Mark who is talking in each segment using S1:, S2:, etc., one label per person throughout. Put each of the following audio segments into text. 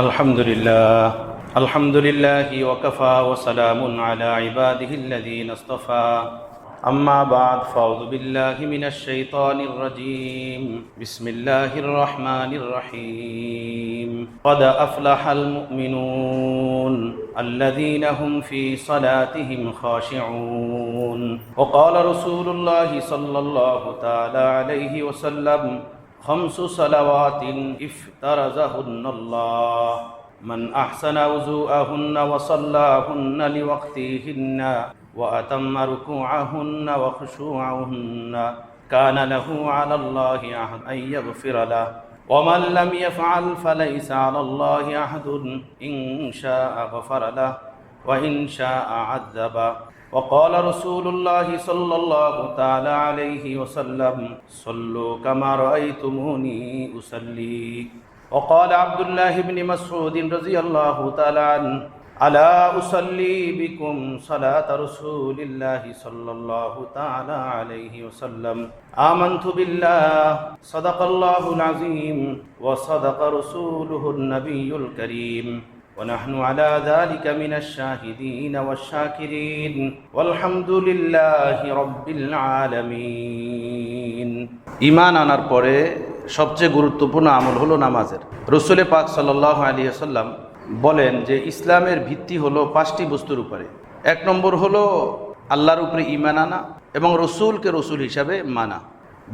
S1: الحمد لله وكفى وسلام على عباده الذين اصطفى أما بعد فأعوذ بالله من الشيطان الرجيم بسم الله الرحمن الرحيم قد أفلح المؤمنون الذين هم في صلاتهم خاشعون وقال رسول الله صلى الله تعالى عليه وسلم 5 صلوات افترضهن الله من أحسن وضوءهن وصلاهن لوقتهن وأتم ركوعهن وخشوعهن كان له على الله عهد أن يغفر له ومن لم يفعل فليس على الله عهد إن شاء غفر له وإن شاء عذبه وقال رسول الله صلى الله تعالى عليه وسلم صلوا كما رأيتموني أصلي وقال عبد الله بن مسعود رضي الله تعالى عنه ألا أصلي بكم صلاة رسول الله صلى الله تعالى عليه وسلم آمنت بالله صدق الله العظيم وصدق رسوله النبي الكريم ونحن على ذلك من الشاهدين والشاكرين والحمد لله رب العالمين ঈমান আনার পরে সবচেয়ে গুরুত্বপূর্ণ আমল হলো নামাজের। রাসূল পাক সাল্লাল্লাহু আলাইহি ওয়াসাল্লাম বলেন যে ইসলামের ভিত্তি হলো 5টি বস্তুর উপরে। 1 নম্বর হলো আল্লাহর উপরে ঈমান আনা এবং রাসূলকে রাসূল হিসাবে মানা।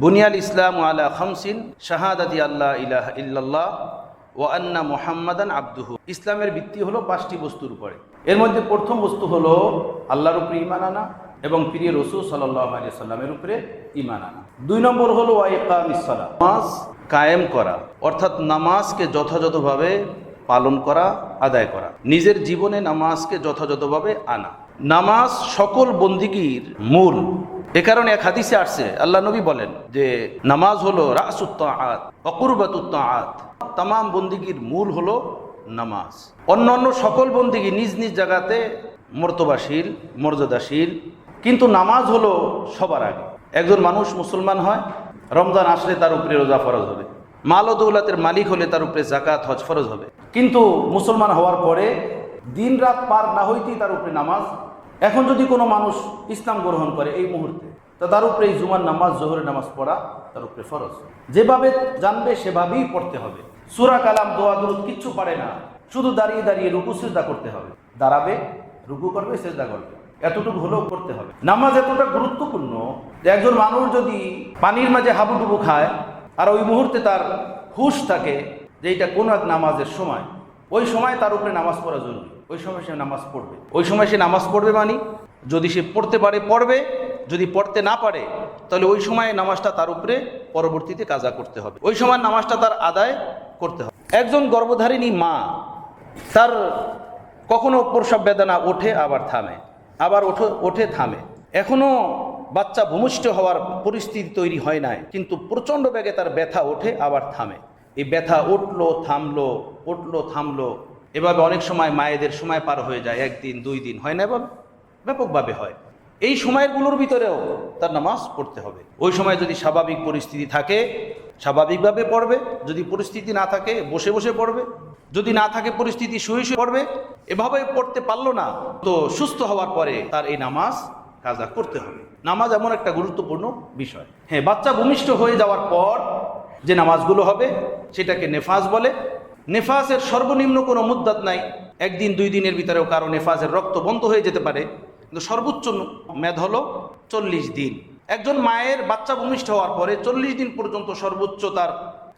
S1: বুনিয়াল ইসলাম আলা খামসিন শাহাদাতি আল্লা ইলাহা ইল্লাল্লাহ ওয়া আন্না মুহাম্মাদান আবদুহু। ইসলামের ভিত্তি হলো 5টি বস্তুর উপরে। এর মধ্যে প্রথম বস্তু হলো আল্লাহর উপরে ঈমান আনা এবং প্রিয় রাসূল সাল্লাল্লাহু আলাইহি ওয়াসাল্লামের উপরে ঈমান আনা। 2 নম্বর হলো ইকামিস সালাত, নামাজ কায়েম করা, অর্থাৎ নামাজকে যথাযথভাবে পালন করা, আদায় করা, নিজের জীবনে নামাজকে যথাযথভাবে আনা। নামাজ সকল বন্দিগির মূল। এ কারণে এক হাদিসে আসছে আল্লাহ নবী বলেন যে নামাজ হলো রাসুত তাআত ওয়া কুরবাতুত তাআত, তামাম বন্দিগির মূল হলো নামাজ। অন্যান্য সকল বন্দিগি নিজ নিজ জায়গাতে মর্তবাশীল, মর্যাদাশীল, কিন্তু নামাজ হলো সবার আগে। একজন মানুষ মুসলমান হয়, রমজান আসলে তার উপরে রোজা ফরজ হবে, মাল ও দৌলতের মালিক হলে তার উপরে যাকাত হজ ফরজ হবে, কিন্তু মুসলমান হওয়ার পরে দিন রাত পার না হইতেই তার উপরে নামাজ। এখন যদি কোনো মানুষ ইসলাম গ্রহণ করে এই মুহূর্তে, তো তার উপরে এই জুমার নামাজ, জোহরের নামাজ পড়া তার উপরে ফরজ। যেভাবে জানবে সেভাবেই পড়তে হবে। সূরা কালাম, দোয়া দুরূদ কিচ্ছু পারে না, শুধু দাঁড়িয়ে দাঁড়িয়ে রুকু সিজদা করতে হবে। দাঁড়াবে, রুকু করবে, সিজদা করবে, এতটুকু হলেও করতে হবে। নামাজ এতটা গুরুত্বপূর্ণ যে একজন মানুষ যদি পানির মাঝে হাবুডুবু খায় আর ওই মুহূর্তে তার হুশ থাকে যে এটা কোনো এক নামাজের সময়, ওই সময় তার উপরে নামাজ পড়া জরুরি। ওই সময় সে নামাজ পড়বে। ওই সময় সে নামাজ পড়বে মানে যদি সে পড়তে পারে পড়বে, যদি পড়তে না পারে তাহলে ওই সময় নামাজটা তার উপরে পরবর্তীতে কাজা করতে হবে, ওই সময় নামাজটা তার আদায় করতে হবে। একজন গর্ভধারিণী মা, তার কখনো প্রসব বেদনা ওঠে আবার থামে, আবার ওঠে থামে, এখনো বাচ্চা ভূমিষ্ঠ হওয়ার পরিস্থিতি তৈরি হয় নাই, কিন্তু প্রচণ্ড বেগে তার ব্যথা ওঠে আবার থামে। এই ব্যথা উঠলো থামলো, উঠলো থামলো, এভাবে অনেক সময় মায়েদের সময় পার হয়ে যায়, 1 দিন 2 দিন হয় না, এবং ব্যাপকভাবে হয়। এই সময়গুলোর ভিতরেও তার নামাজ পড়তে হবে। ওই সময় যদি স্বাভাবিক পরিস্থিতি থাকে স্বাভাবিকভাবে পড়বে, যদি পরিস্থিতি না থাকে বসে বসে পড়বে, যদি না থাকে পরিস্থিতি শুয়ে শুয়ে পড়বে। এভাবে পড়তে পারলো না তো সুস্থ হওয়ার পরে তার এই নামাজ কাজা করতে হবে। নামাজ এমন একটা গুরুত্বপূর্ণ বিষয়। হ্যাঁ, বাচ্চা ভূমিষ্ঠ হয়ে যাওয়ার পর যে নামাজগুলো হবে সেটাকে নেফাজ বলে। নেফাজের সর্বনিম্ন কোনো মুদ্দাত নাই, 1 দিন 2 দিনের ভিতরেও কারো নেফাজের রক্ত বন্ধ হয়ে যেতে পারে, কিন্তু সর্বোচ্চ মেয়াদ হলো 40 দিন। একজন মায়ের বাচ্চা ভূমিষ্ঠ হওয়ার পরে 40 দিন পর্যন্ত সর্বোচ্চ তার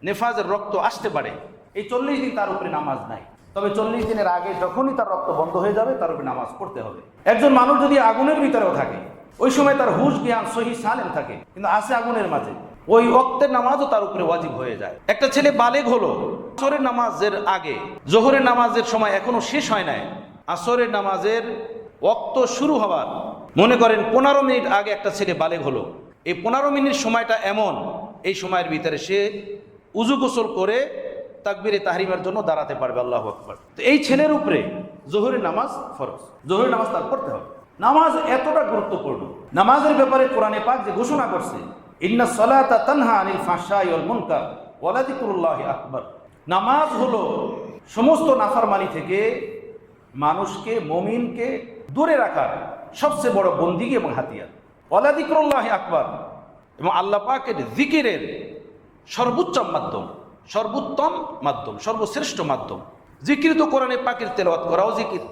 S1: নেফাজের রক্ত আসতে পারে। এই 40 দিন তার উপরে নামাজ নাই, তবে 40 দিনের আগে যখনই তার রক্ত বন্ধ হয়ে যাবে তার উপরে নামাজ পড়তে হবে। একজন মানুষ যদি আগুনের ভিতরেও থাকে, ওই সময় তার হুশ জ্ঞান সহি সালেম থাকে, কিন্তু আসে আগুনের মাঝে, ওই ওয়াক্তের নামাজও তার উপরে ওয়াজিব হয়ে যায়। একটা ছেলে বালেগ হলো, আসরের নামাজের আগে, জোহরের নামাজের সময় এখনো শেষ হয় নাই, আসরের নামাজের ওয়াক্ত শুরু হওয়ার মনে করেন 15 মিনিট আগে একটা ছেলে বালেগ হলো। এই 15 মিনিট সময়টা এমন, এই সময়ের ভিতরে সে উজু গোসল করে তাকবীরে তাহরিমের জন্য দাঁড়াতে পারবে, আল্লাহু আকবার। তো এই ছেলের উপরে জোহরের নামাজ ফরজ, জোহরের নামাজ তার পড়তে হবে। নামাজ এতটা গুরুত্বপূর্ণ। নামাজের ব্যাপারে কোরআনে পাক যে ঘোষণা করছে, ইন্নাস সালাতা তানহা আনিল ফাহশাই ওয়াল মুনকার ওয়া লাযিকরুল্লাহি আকবার। নামাজ হলো সমস্ত নাফরমানি থেকে মানুষকে, মুমিনকে দূরে রাখার সবচেয়ে বড় বন্দিগি এবং হাতিয়ার। ওয়ালা যিকরুল্লাহি আকবার, এবং আল্লাহ পাকের জিকিরের সর্বোত্তম মাধ্যম, সর্বশ্রেষ্ঠ মাধ্যম। জিকির তো কোরআনে পাকের তেলাওয়াত করাও জিকির,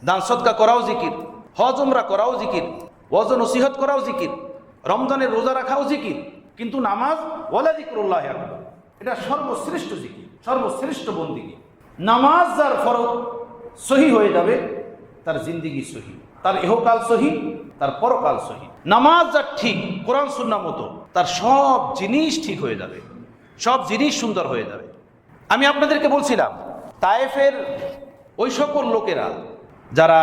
S1: দান সদকা করাও জিকির, হজ উমরা করাও জিকির, ওয়াজ নসিহত করাও জিকির, রমজানের রোজা রাখাও জিকির। কিন্তু নামাজ ওয়ালা যিকরুল্লাহি আকবার, এটা সর্বশ্রেষ্ঠ জিকির, সর্বশ্রেষ্ঠ বন্দিগি। নামাজ যার ফরজ সহি হয়ে যাবে, তার জিন্দিগি সহি, তার ইহকাল সহি, তার পরকাল সহি। নামাজ যার ঠিক কোরআন সুন্নাহ মতো, তার সব জিনিস ঠিক হয়ে যাবে, সব জিনিস সুন্দর হয়ে যাবে। আমি আপনাদেরকে বলছিলাম, তায়েফের ওই সকল লোকেরা যারা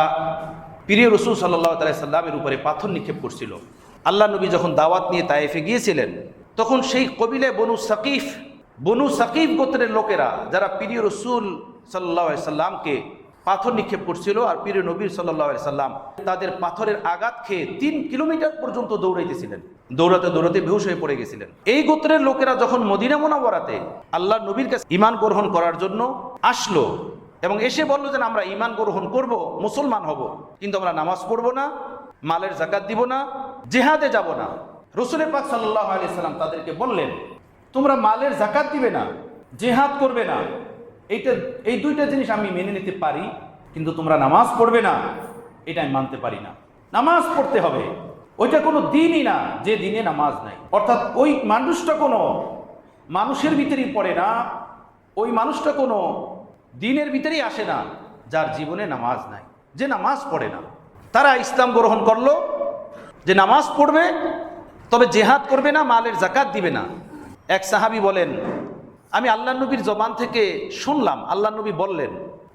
S1: প্রিয় রাসূল সাল্লাল্লাহু আলাইহি সাল্লামের উপরে পাথর নিক্ষেপ করছিল, আল্লাহ নবী যখন দাওয়াত নিয়ে তায়েফে গিয়েছিলেন, তখন সেই কবিলে বনু সাকিফ গোত্রের লোকেরা যারা প্রিয় রাসূল সাল্লাল্লাহু আলাইহি সাল্লামকে পাথর নিক্ষেপ করছিল, আর প্রিয় নবী সাল্লাল্লাহু আলাইহি সাল্লাম তাদের পাথরের আঘাত খেয়ে 3 কিলোমিটার পর্যন্ত দৌড়াইতেছিলেন, দৌড়াতে দৌড়াতে বেহুশ হয়ে পড়ে গেছিলেন। এই গোত্রের লোকেরা যখন মদিনা মুনাওয়ারাতে আল্লাহ নবীর কাছে ঈমান গ্রহণ করার জন্য আসলো এবং এসে বলল যে আমরা ঈমান গ্রহণ করব, মুসলমান হব, কিন্তু আমরা নামাজ পড়ব না, মালের যাকাত দিব না, জিহাদে যাব না। রাসূল পাক সাল্লাল্লাহু আলাইহি সাল্লাম তাদেরকে বললেন, তোমরা মালের যাকাত দিবে না, জিহাদ করবে না, এই দুইটা জিনিস আমি মেনে নিতে পারি, কিন্তু তোমরা নামাজ পড়বে না, এটা আমি মানতে পারি না। নামাজ পড়তে হবে, ওইটা কোনো দিনই না যে দিনে নামাজ নাই। অর্থাৎ ওই মানুষটা কোনো মানুষের ভিতরেই পড়ে না, ওই মানুষটা কোনো দিনের ভিতরেই আসে না যার জীবনে নামাজ নাই, যে নামাজ পড়ে না। তারা ইসলাম গ্রহণ করলো যে নামাজ পড়বে, তবে জিহাদ করবে না, মালের যাকাত দিবে না। এক সাহাবী বলেন, আমি আল্লাহ নবীর জবান থেকে শুনলাম, আল্লাহ নবী বললেন,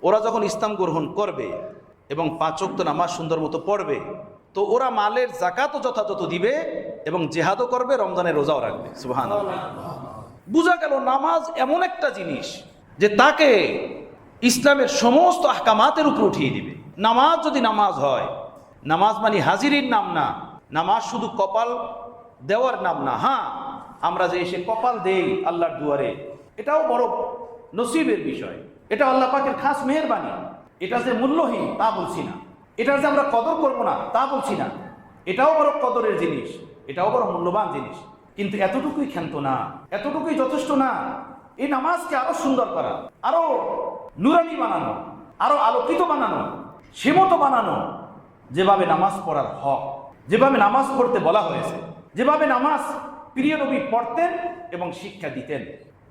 S1: ওরা যখন ইসলাম গ্রহণ করবে এবং 5 ওয়াক্ত নামাজ সুন্দর মতো পড়বে, তো ওরা মালের যাকাতও যথাযথ দিবে এবং জিহাদও করবে, রমজানের রোজাও রাখবে। সুবহানাল্লাহ। বোঝা গেল নামাজ এমন একটা জিনিস যে তাকে ইসলামের সমস্ত আহকামাতের উপর উঠিয়ে দিবে। নামাজ যদি নামাজ হয়, নামাজ মানে হাজিরির নাম না, নামাজ শুধু কপাল দেওয়ার নাম না। হ্যাঁ, আমরা যে এসে কপাল দেই আল্লাহর দুয়ারে, এটাও বড় নসিবের বিষয়, এটা আল্লাহ পাকের খাস মেহেরবানি। এটা যে মূল্যহীন তা বলছি না, এটা যে আমরা কদর করব না তা বলছি না, এটাও বড় কদরের জিনিস, এটাও বড় মূল্যবান জিনিস। কিন্তু এতটুকুই ক্ষান্ত না, এতটুকুই যথেষ্ট না। এই নামাজকে আরো সুন্দর করা, আরো নুরানি বানানো, আরো আলোকিত বানানো, সেমতো বানানো, যেভাবে নামাজ পড়ার হক, যেভাবে নামাজ পড়তে বলা হয়েছে, যেভাবে নামাজ প্রিয় নবী পড়তেন এবং শিক্ষা দিতেন,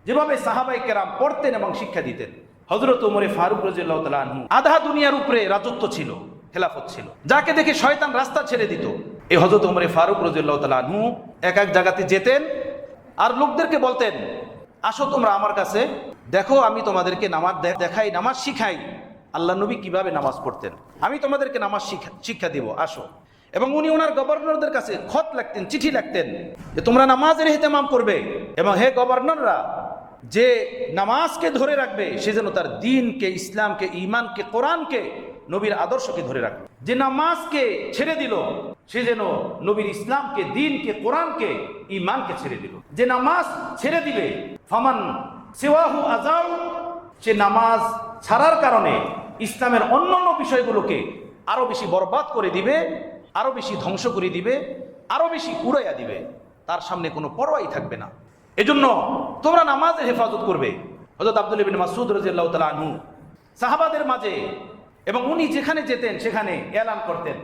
S1: যেভাবে সাহাবায়ে কেরাম পড়তেন এবং শিক্ষা দিতেন। হযরত ওমর ফারুক রাদিয়াল্লাহু তাআলা আনহু আধা দুনিয়ার উপরে রাজত্ব ছিল, খেলাফত ছিল, যাকে দেখে শয়তান রাস্তা ছেড়ে দিত। এই হযরত ওমর ফারুক রাদিয়াল্লাহু তাআলা আনহু এক জায়গাতে যেতেন আর লোকদেরকে বলতেন, আসো তোমরা আমার কাছে, দেখো আমি তোমাদেরকে নামাজ দেখাই, নামাজ শিখাই, আল্লাহ নবী কিভাবে নামাজ পড়তেন, আমি তোমাদেরকে নামাজ শিক্ষা দিব, আসো। এবং উনি ওনার গভর্নরদের কাছে খত লিখতেন, চিঠি লিখতেন যে তোমরা নামাজের ইহতেমাম করবে, এবং হে গভর্নররা, যে নামাজকে ধরে রাখবে সে যেন তার দ্বীনকে, ইসলামকে, ঈমানকে, কোরআনকে, নবীর আদর্শকে ধরে রাখবে। যে নামাজকে ছেড়ে দিল সে যেন নবীর ইসলামকে, দ্বীনকে, কোরআনকে, ঈমানকে ছেড়ে দিল। যে নামাজ ছেড়ে দিবে, ফামান সিওয়াহু আযাউ, সে নামাজ ছাড়ার কারণে ইসলামের অন্যান্য বিষয়গুলোকে আরো বেশি বরবাদ করে দিবে, আরো বেশি ধ্বংস করে দিবে, আরো বেশি উড়াইয়া দিবে, তার সামনে কোনো পরোয়াই থাকবে না। এজন্য তোমরা নামাজের হেফাজত করবে। হযরত আব্দুল্লাহ ইবনে মাসউদ রাদিয়াল্লাহু তাআলা আনহু সাহাবাদের মাঝে, এবং উনি যেখানে যেতেন সেখানে এলান করতেন,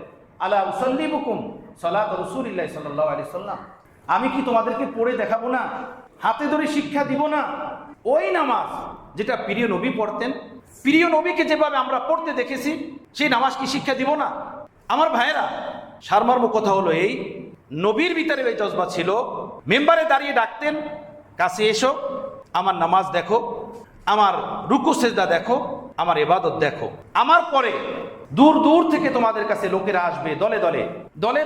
S1: আলা উসাল্লিমুকুম সালাত রাসূলিল্লাহ সাল্লাল্লাহু আলাইহি সাল্লাম, আমি কি তোমাদেরকে পড়ে দেখাবো না, হাতে ধরে শিক্ষা দিব না? ওই নামাজ যেটা প্রিয় নবী পড়তেন, প্রিয় নবীকে যেভাবে আমরা পড়তে দেখেছি, সেই নামাজ কি শিক্ষা দিব না? আমার ভাইয়েরা, সারমর্ম কথা হলো এই, নবীর ভিতরে এই জজবা ছিল, মেম্বারে দাঁড়িয়ে ডাকতেন, কাছে এসো, আমার নামাজ দেখো, আমার রুকু সেজদা দেখো, আমার ইবাদত দেখো। আমার পরে দূর দূর থেকে তোমাদের কাছে লোকেরা আসবে, দলে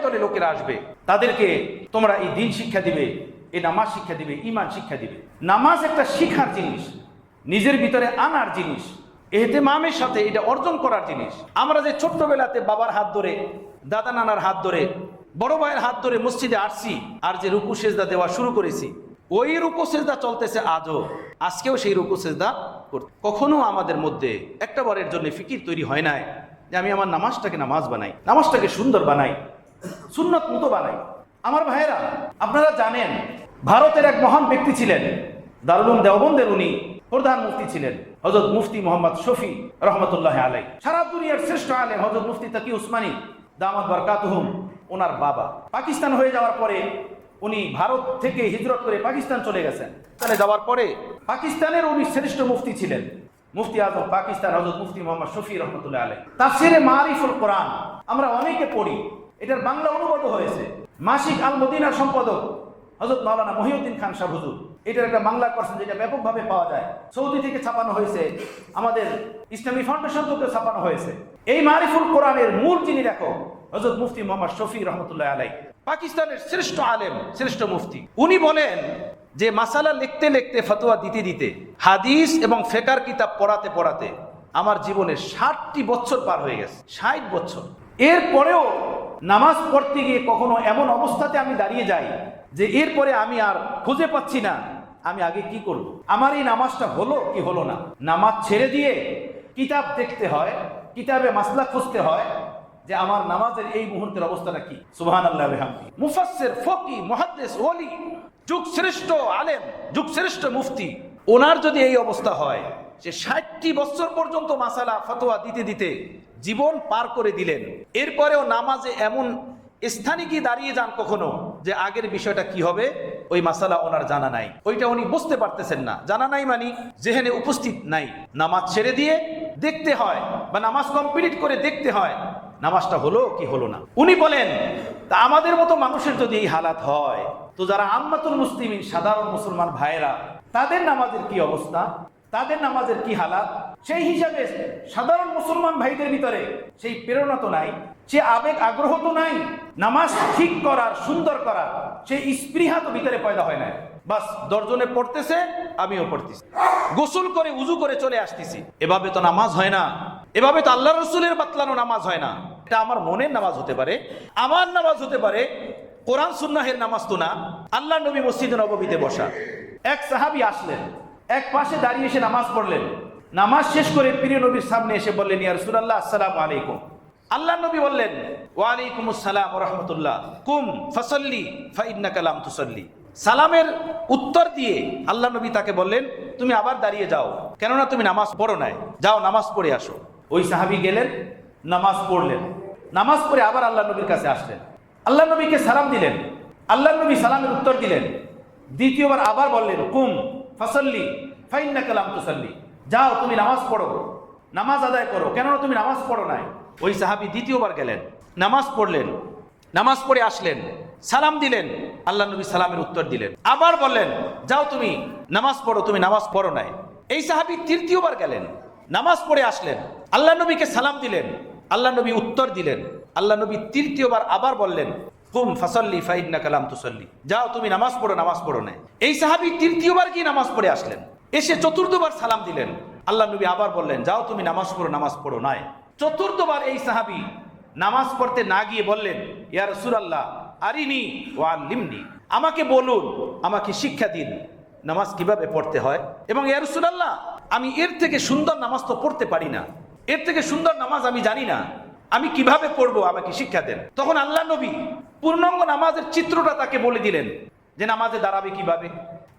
S1: দলে লোকেরা আসবে, তাদেরকে তোমরা এই দ্বীন শিক্ষা দিবে, এই নামাজ শিক্ষা দিবে, ঈমান শিক্ষা দিবে। নামাজ একটা শিখার জিনিস, নিজের ভিতরে আনার জিনিস, ইহতেমামের সাথে এটা অর্জন করার জিনিস। আমরা যে ছোট্টবেলাতে বাবার হাত ধরে, দাদা নানার হাত ধরে, বড় ভাইয়ের হাত ধরে মসজিদে আসছি, আর যে রুকু সেজদা দেওয়া শুরু করেছি, ওই রুকু সেজদা চলতেছে আজও, আজকেও সেই রুকু সেজদা করতে। কখনো আমাদের মধ্যে একটা বারের জন্য ফিকির তৈরি হয় নাই যে আমি আমার নামাজটাকে নামাজ বানাই, নামাজটাকে সুন্দর বানাই, সুন্নত মতো বানাই। আমার ভাইয়েরা, আপনারা জানেন ভারতের এক মহান ব্যক্তি ছিলেন, দারুল উলুম দেওবন্দের উনি প্রধান মুফতি ছিলেন, হযরত মুফতি মোহাম্মদ শফি রহমতুল্লাহ আলাই। সারা দুনিয়ার শ্রেষ্ঠ আলেম হযরত মুফতি তাকি উসমানী দামাত বারকাতুহুম ওনার বাবা। পাকিস্তান হয়ে যাওয়ার পরে উনি ভারত থেকে হিজরত করে পাকিস্তান চলে গেছেন। তাহলে যাওয়ার পরে পাকিস্তানের উনি শ্রেষ্ঠ মুফতি ছিলেন, মুফতি আজম পাকিস্তান হযরত মুফতি মোহাম্মদ শফি রহমতুল্লাহ আলাই। তাফসিরে মারিফুল কোরআন আমরা অনেকে পড়ি, এটার বাংলা অনুবাদ হয়েছে। মাসিক আল মদিনার সম্পাদক হযরত মাওলানা মহিউদ্দিন খান সাহেব হুজুর এটার একটা বাংলা করছেন, যেটা ব্যাপকভাবে পাওয়া যায়। সৌদি থেকে ছাপানো হয়েছে, আমাদের ইসলামী ফাউন্ডেশন থেকে ছাপানো হয়েছে। এই মারিফুল কোরআনের মূল যিনি লেখক হযরত মুফতি মোহাম্মদ শফি রহমতুল্লাহ আলাই, পাকিস্তানের শ্রেষ্ঠ আলেম, শ্রেষ্ঠ মুফতি। উনি বলেন যে মাসালা লিখতে লিখতে, ফতোয়া দিতে দিতে, হাদিস এবং ফিকহ কিতাব পড়াতে পড়াতে আমার জীবনে 60টি বছর পার হয়ে গেছে, 60 বছর। এরপরেও নামাজ পড়তে গিয়ে কখনো এমন অবস্থাতে আমি দাঁড়িয়ে যাই যে এরপরে আমি আর খুঁজে পাচ্ছি না আমি আগে কি করব, আমার এই নামাজটা হলো কি হলো না। নামাজ ছেড়ে দিয়ে কিতাব দেখতে হয়, কিতাবে মাসলা খুঁজতে হয় যে আমার নামাজের এই মুহূর্তের অবস্থাটা কি। সুবহানাল্লাহ ওয়া বিহামদিহি। মুফাসসির, ফকিহ, মুহাদ্দিস, ওলি, যুগ শ্রেষ্ঠ আলেম, যুগ শ্রেষ্ঠ মুফতি, ওনার যদি এই অবস্থা হয় যে 60টি বছর পর্যন্ত মাসালা ফতোয়া দিতে দিতে জীবন পার করে দিলেন, এরপরেও নামাজে এমন স্থানে কি দাঁড়িয়ে যান কখনো যে আগের বিষয়টা কি হবে ওই মাসালা ওনার জানা নাই, ওইটা উনি বুঝতে পারতেছেন না। জানা নাই মানে যেখানে উপস্থিত নাই। নামাজ ছেড়ে দিয়ে দেখতে হয় বা নামাজ কমপ্লিট করে দেখতে হয় নামাজটা হলো কি হলো না। উনি বলেন তা আমাদের মতো মানুষের যদি এই হালাত হয়, তো যারা আম্মাতুল মুসলিমিন, সাধারণ মুসলমান ভাইয়েরা, তাদের নামাজের কি অবস্থা, তাদের নামাজের কি হালাত। সেই হিসাবে সাধারণ মুসলমান ভাইদের ভিতরে সেই প্রেরণা তো নাই, সে আবেগ আগ্রহ তো নাই, নামাজ ঠিক করার, সুন্দর করার সেই স্পৃহা তো ভিতরে পয়দা হয় না। বাস 10 জনে পড়তেছে, আমিও পড়তেছি, গোসল করে উজু করে চলে আসতেছি। এভাবে তো নামাজ হয় না, এভাবে তো আল্লাহ রসুলের বাতলানো নামাজ হয় না। এটা আমার মনের নামাজ হতে পারে, আমার নামাজ হতে পারে, কোরআন সুন্নাহের নামাজ তো না। আল্লাহ নবী মসজিদে নববীতে বসা, এক সাহাবী আসলেন, এক পাশে দাঁড়িয়ে এসে নামাজ পড়লেন। নামাজ শেষ করে প্রিয় নবীর সামনে এসে বললেন, ইয়া রাসূলুল্লাহ আসসালামু আলাইকুম। আল্লাহ নবী বললেন, ওয়া আলাইকুমুস সালাম ওয়া রাহমাতুল্লাহ, কুম ফাসাল্লি ফা ইন্নাকা লাম তুসাল্লি। সালামের উত্তর দিয়ে আল্লাহ নবী তাকে বললেন, তুমি আবার দাঁড়িয়ে যাও, কেননা তুমি নামাজ পড়ো নাই, যাও নামাজ পড়ে আসো। ওই সাহাবী গেলেন, নামাজ পড়লেন, নামাজ পড়ে আবার আল্লাহ নবীর কাছে আসলেন, আল্লাহ নবীকে সালাম দিলেন, আল্লাহ নবী সালামের উত্তর দিলেন। দ্বিতীয়বার আবার বললেন, কুম ফাসাল্লি ফা ইন্নাকা লাম তুসাল্লি, যাও তুমি নামাজ পড়ো, নামাজ আদায় করো, কেননা তুমি নামাজ পড়ো নাই। ওই সাহাবী দ্বিতীয়বার গেলেন, নামাজ পড়লেন, নামাজ পড়ে আসলেন, সালাম দিলেন, আল্লাহ নবী সালামের উত্তর দিলেন, আবার বললেন, যাও তুমি নামাজ পড়ো, তুমি নামাজ পড়ো নাই। এই সাহাবী তৃতীয়বার গেলেন, নামাজ পড়ে আসলেন, আল্লাহ নবীকে সালাম দিলেন, আল্লাহ নবী উত্তর দিলেন, আল্লাহ নবী তৃতীয়বার আবার বললেন, কুম ফাসাল্লি ফা ইন্নাকা লাম তুসাল্লি, যাও তুমি নামাজ পড়ো, নামাজ পড়ো নাই। এই সাহাবী তৃতীয়বার কি নামাজ পড়ে আসলেন, এসে চতুর্থবার সালাম দিলেন, আল্লাহ নবী আবার বললেন, যাও তুমি নামাজ পড়ো, নামাজ পড়ো নাই। চতুর্থবার এই সাহাবী নামাজ পড়তে না গিয়ে বললেন, ইয়া রাসূলুল্লাহ আরিনি ওয়া আল্লিমনি, আমাকে বলুন, আমাকে শিক্ষা দিন নামাজ কিভাবে পড়তে হয়, এবং ইয়া রাসূলুল্লাহ আমি এর থেকে সুন্দর নামাজ তো পড়তে পারি না, এর থেকে সুন্দর নামাজ আমি জানি না, আমি কিভাবে পড়বো, আমাকে শিক্ষা দেন। তখন আল্লাহ নবী পূর্ণাঙ্গ নামাজের চিত্রটা তাকে বলে দিলেন, যে নামাজে দাঁড়াবে কিভাবে,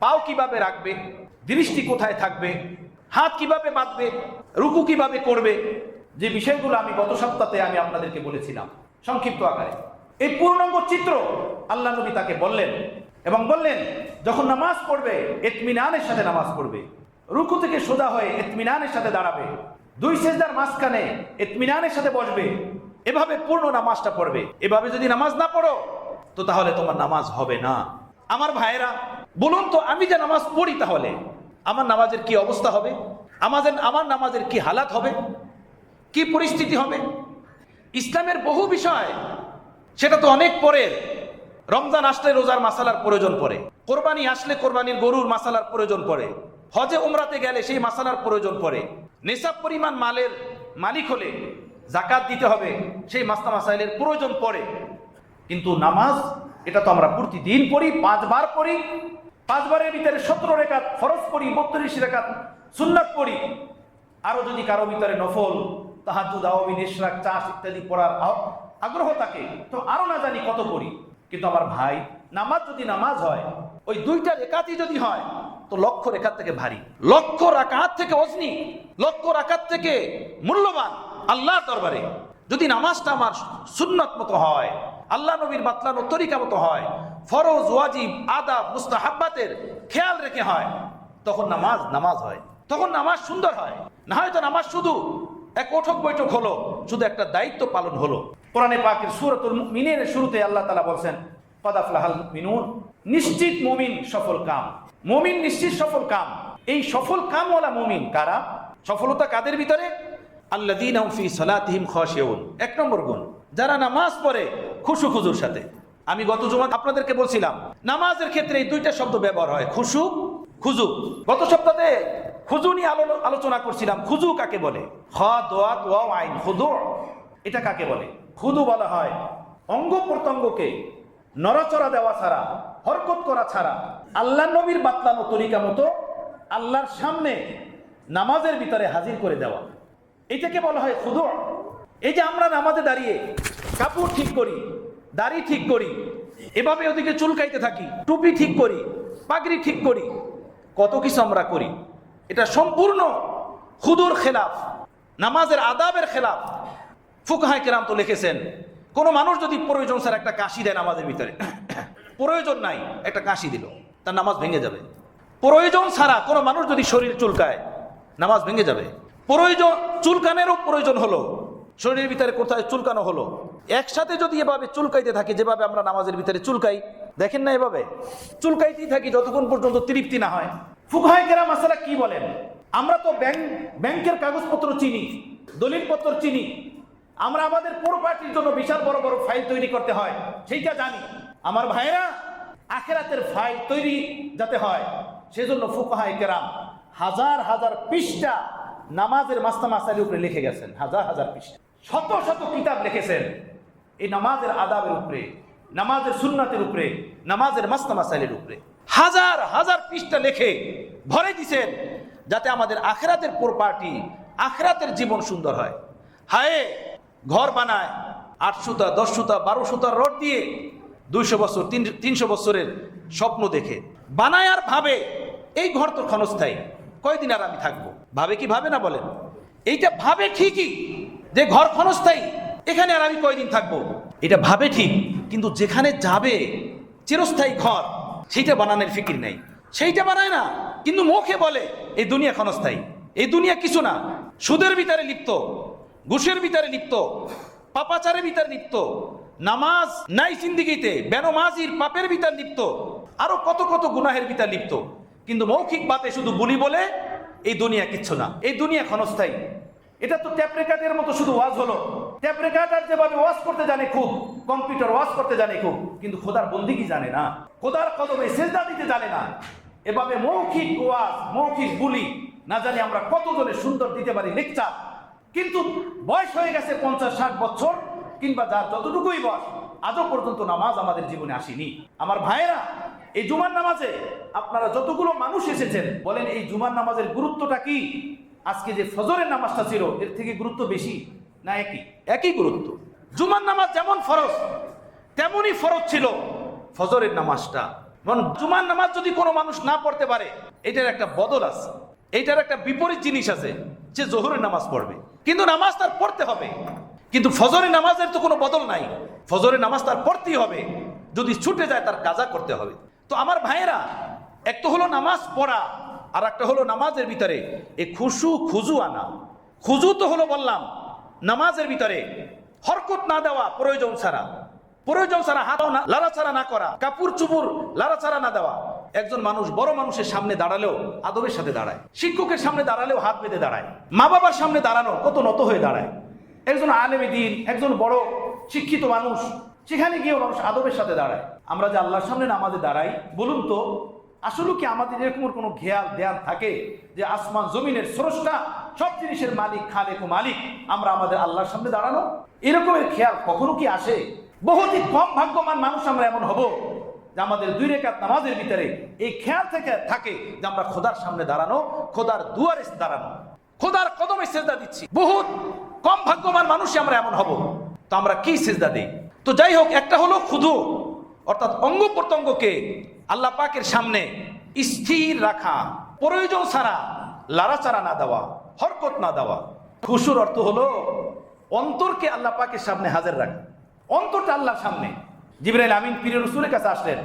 S1: পাও কিভাবে রাখবে, দৃষ্টি কোথায় থাকবে, হাত কিভাবে বাঁধবে, রুকু কিভাবে করবে, যে বিষয়গুলো আমি গত সপ্তাহে আমি আপনাদেরকে বলেছিলাম সংক্ষিপ্ত আকারে। এই পূর্ণাঙ্গ চিত্র আল্লাহ নবী তাকে বললেন, এবং বললেন যখন নামাজ পড়বে ইতমিনানের সাথে নামাজ পড়বে, রুকু থেকে সোজা হয়ে ইতমিনানের সাথে দাঁড়াবে, 2 সিজদার মাঝখানে ইতমিনানের সাথে বসবে, এভাবে পূর্ণ নামাজটা পড়বে। এভাবে যদি নামাজ না পড়ো তো তাহলে তোমার নামাজ হবে না। আমার ভাইয়েরা বলুন তো, আমি যে নামাজ পড়ি তাহলে আমার নামাজের কি অবস্থা হবে, আমার নামাজের কি হালাত হবে, কি পরিস্থিতি হবে। ইসলামের বহু বিষয় সেটা তো অনেক পরের। রমজান আসলে রোজার মাসালার প্রয়োজন পড়ে, কোরবানি আসলে কোরবানির গরুর মাসালার প্রয়োজন পড়ে, হজে উমরাতে গেলে সেই মাসালার প্রয়োজন পড়ে, নিসাব পরিমাণ মালের মালিক হলে যাকাত দিতে হবে, সেই মাসলা মাসাইলের প্রয়োজন পড়ে। কিন্তু নামাজ এটা তো আমরা প্রতিদিন পড়ি, 5 বার পড়ি,
S2: 5 বারের ভিতরে 17 রাকাত ফরজ পড়ি, 32 রাকাত সুন্নাত পড়ি। আরো যদি কারো ভিতরে নফল, তাহাজ্জুদ, আওয়াবিন, ইশরাক, চাষ ইত্যাদি পড়ার আগ্রহ থাকে তো আরো না জানি কত পড়ি। কিন্তু আমার ভাই, নামাজ যদি নামাজ হয়, ওই 2টা রাকাতই যদি হয় তো লক্ষ রাকাত থেকে ভারী, লক্ষ রাকাত থেকে ওজনি, লক্ষ রাকাত থেকে মূল্যবান আল্লাহর দরবারে। যদি নামাজটা আমার সুন্নত মতো হয়, আল্লাহ নবীর বাতলানো তরিকা মতো হয়, ফরজ, ওয়াজিব, আদাব, মুস্তাহাব্বাতের খেয়াল রেখে হয়, তখন নামাজ নামাজ হয়, তখন নামাজ সুন্দর হয়। না হয়তো নামাজ শুধু এক ওঠক বৈঠক হলো, শুধু একটা দায়িত্ব পালন হলো। কোরআনে পাকের সূরাতুল মুমিনের শুরুতে আল্লাহ তাআলা বলছেন, ক্বাদ আফলাহাল মুমিনুন, নিশ্চিত মুমিন সফল কাম। মুমিন নিশ্চিত সফল কাম। এই সফল কামওয়ালা মুমিন কারা? সফলতা কাদের ভিতরে? আল্লাযীনা হুম ফী সালাতিহিম খাশিউন। 1 নম্বর গুণ, যারা নামাজ পড়ে খুশু খুজুর সাথে। আমি গত জুমা আপনাদেরকে বলছিলাম, নামাজের ক্ষেত্রে এই 2টা শব্দ ব্যবহার হয়, খুশু, খুজু। গত সপ্তাহে খুজু নিয়ে আলোচনা করছিলাম। খুজু কাকে বলে? খ, দোয়াত, ওয়াও, আইন, খুদু। এটা কাকে বলে? খুদু বলা হয় অঙ্গ প্রত্যঙ্গকে নড়াচড়া দেওয়া ছাড়া, হরকত করা ছাড়া, আল্লাহ নবীর বাতলানো তরিকা মতো আল্লাহর সামনে নামাজের ভিতরে হাজির করে দেওয়া, এটাকে বলা হয় খুদু। এই যে আমরা নামাজে দাঁড়িয়ে কাপড় ঠিক করি, দাড়ি ঠিক করি, এভাবে ওদিকে চুলকাইতে থাকি, টুপি ঠিক করি, পাগড়ি ঠিক করি, কত কিছু আমরা করি, এটা সম্পূর্ণ খুদুর খেলাফ, নামাজের আদাবের খেলাফ। ফুকাহায়ে কেরাম তো লিখেছেন, কোনো মানুষ যদি প্রয়োজন ছাড়া একটা কাশি দেয় নামাজের ভিতরে, প্রয়োজন নাই একটা কাশি দিল, তার নামাজ ভেঙে যাবে। প্রয়োজন ছাড়া কোনো মানুষ যদি শরীর চুলকায়, নামাজ ভেঙে যাবে। প্রয়োজন, চুলকানেরও প্রয়োজন হলো, শরীরের ভিতরে কোথায় চুলকানো হলো, একসাথে যদি এভাবে চুলকাইতে থাকি, যেভাবে আমরা নামাজের ভিতরে চুলকাই, দেখেন না, এভাবে চুলকাইতেই থাকি যতক্ষণ পর্যন্ত তৃপ্তি না হয়। ফুকাহায়ে কেরাম মাসালা কি বলেন? আমরা তো ব্যাংকের কাগজপত্র চিনি, দলিলপত্র চিনি, আমরা আমাদের প্রপার্টির জন্য বিশাল বড় বড় ফাইল তৈরি করতে হয়, সেইটা জানি। আমার ভাইরা, আখিরাতের ফাইল তৈরি যাতে হয় সেজন্য ফুকাহায়ে কেরাম হাজার হাজার পৃষ্ঠা নামাজের মাসলা মাসাইলের উপরে লিখে গেছেন, হাজার হাজার পৃষ্ঠা, শত শত কিতাব লিখেছেন এই নামাজের আদাবের উপরে, নামাজের সুন্নাতের উপরে, নামাজের মাসলা মাসাইলের উপরে হাজার হাজার পৃষ্ঠা লিখে ভরে দিছেন, যাতে আমাদের আখিরাতের প্রপার্টি, আখিরাতের জীবন সুন্দর হয়। হায়, ঘর বানায় 8 সুতা, 10 সুতা, 12 সুতার রড দিয়ে 200 বছর, 300 বছরের স্বপ্ন দেখে বানায়, আর ভাবে এই ঘর তো ক্ষণস্থায়ী, কয়দিন আর আমি থাকবো। ভাবে কি ভাবে না বলেন? এইটা ভাবে ঠিকই যে ঘর ক্ষণস্থায়ী, এখানে আর আমি কয়দিন থাকবো, এটা ভাবে ঠিক, কিন্তু যেখানে যাবে চিরস্থায়ী ঘর, সেইটা বানানোর ফিকির নাই, সেইটা বানায় না, কিন্তু মুখে বলে এই দুনিয়া ক্ষণস্থায়ী, এই দুনিয়া কিছু না। সুদের ভিতরে লিপ্ত, ঘুষের ভিতরে লিপ্ত, পাপাচারের ভিতরে লিপ্ত, নামাজ নাই জিন্দিগিতে, বেনমাজির পাপের ভিতর লিপ্ত, আরো কত কত গুনাহের ভিতর লিপ্ত, কিন্তু মৌখিক বাতে শুধু বলি বলে এই দুনিয়া কিচ্ছু না, এই দুনিয়া ক্ষণস্থায়ী। এটা তো ট্যাপ রেকর্ডের মতো শুধু ওয়াজ হলো। ট্যাপ রেকর্ডার যেভাবে ওয়াজ করতে জানে খুব, কম্পিউটার ওয়াজ করতে জানে খুব, কিন্তু খোদার বন্দিগি জানে না, খোদার কদমে সেজদা দিতে জানে না। এভাবে মৌখিক ওয়াজ, মৌখিক বুলি না জানি আমরা কতজনে সুন্দর দিতে পারি লেকচার, কিন্তু বয়স হয়ে গেছে 50-60 বছর, কিংবা যার যতটুকুই বয়স, আজও পর্যন্ত নামাজ আমাদের জীবনে আসেনি। আমার ভাইয়েরা, এই জুমার নামাজে আপনারা যতগুলো মানুষ এসেছেন, বলেন এই জুমার নামাজের গুরুত্বটা কি? আজকে যে ফজরের নামাজটা ছিল, এর থেকে গুরুত্ব বেশি না একই? একই গুরুত্ব। জুমার নামাজ যেমন ফরজ, তেমনই ফরজ ছিল ফজরের নামাজটা। জুমার নামাজ যদি কোনো মানুষ না পড়তে পারে, এটার একটা বদল আছে, এইটার একটা বিপরীত জিনিস আছে, যে জোহরের নামাজ পড়বে, কিন্তু নামাজ তার পড়তে হবে। কিন্তু ফজরের নামাজের তো কোনো বদল নাই, ফজরের নামাজ তার পড়তেই হবে, যদি ছুটে যায় তার কাজা করতে হবে। তো আমার ভাইয়েরা, এক তো হলো নামাজ পড়া, আর একটা হলো নামাজের ভিতরে এই খুশু খুজু আনা। খুজু তো হলো বললাম নামাজের ভিতরে হরকত না দেওয়া, প্রয়োজন ছাড়া, প্রয়োজন ছাড়া হাত লাড়াচাড়া না করা, কাপড় চুপুর লাড়াচাড়া না দেওয়া। একজন মানুষ বড় মানুষের সামনে দাঁড়ালেও আদবের সাথে দাঁড়ায়, শিক্ষকের সামনে দাঁড়ালেও হাত বেঁধে দাঁড়ায়, মা বাবার সামনে দাঁড়ানো কত নত হয়ে দাঁড়ায়। একজন আলেমে দ্বীন, একজন বড় শিক্ষিত মানুষ, সেখানে গিয়েও মানুষ আদবের সাথে দাঁড়ায়। আমরা যে আল্লাহর সামনে নামাজে দাঁড়াই, বলুন তো আসলে কি আমাদের এরকম কোনো খেয়াল ধ্যান থাকে যে আসমান জমিনের স্রষ্টা, সব জিনিসের মালিক, খালেক ও মালিক, আমরা আমাদের আল্লাহর সামনে দাঁড়ানো, এরকমের খেয়াল কখনো কি আসে? বহুত কম ভাগ্যবান মানুষ আমরা এমন হব যে আমাদের 2 রাকাত নামাজের ভিতরে এই খেয়াল থেকে থাকে যে আমরা খোদার সামনে দাঁড়ানো, খোদার দুয়ারে দাঁড়ানো, খোদার কদমে সেজদা দিচ্ছি। বহুত কম ভাগ্যবান মানুষই আমরা এমন হব। তো আমরা কি সেজদা দিই? তো যাই হোক, একটা হলো খুদু, অর্থাৎ অঙ্গ প্রত্যঙ্গকে আল্লাহ পাকের সামনে স্থির রাখা, প্রয়োজন ছাড়া লাড়াচাড়া না দেওয়া, হরকত না দেওয়া। খুশুর অর্থ হলো অন্তরকে আল্লাহ পাকের সামনে হাজির রাখা, অন্তরটা আল্লাহর সামনে। জিবরাইল আমিন পীর রাসূলের কাছে আসলেন,